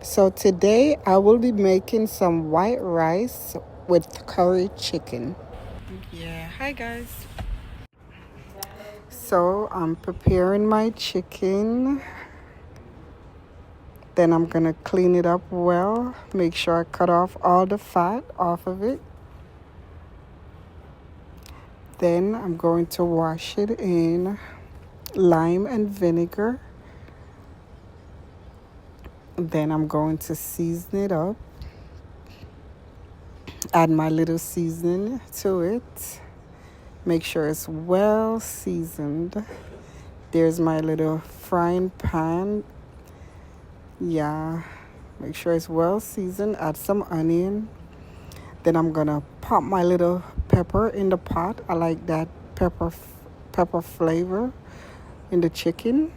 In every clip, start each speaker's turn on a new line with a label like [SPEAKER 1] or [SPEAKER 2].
[SPEAKER 1] So today I will be making some white rice with curry chicken. Yeah, hi guys. So I'm preparing my chicken. Then I'm gonna clean it up well. Make sure I cut off all the fat off of it. Then I'm going to wash it in lime and vinegar. Then I'm going to season it up. Add my little seasoning to it. Make sure it's well seasoned. There's my little frying pan. Yeah, make sure it's well seasoned. Add some onion. Then I'm gonna pop my little pepper in the pot. I like that pepper flavor in the chicken.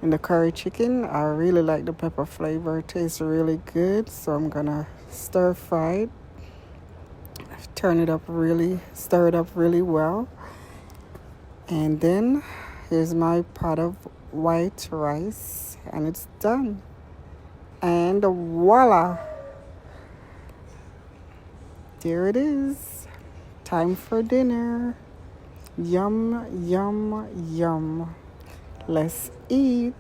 [SPEAKER 1] In the curry chicken, I really like the pepper flavor. It tastes really good. So I'm gonna stir fry it. Stir it up really well. And then here's my pot of white rice, and it's done. And voila! There it is. Time for dinner. Yum, yum, yum. Let's eat.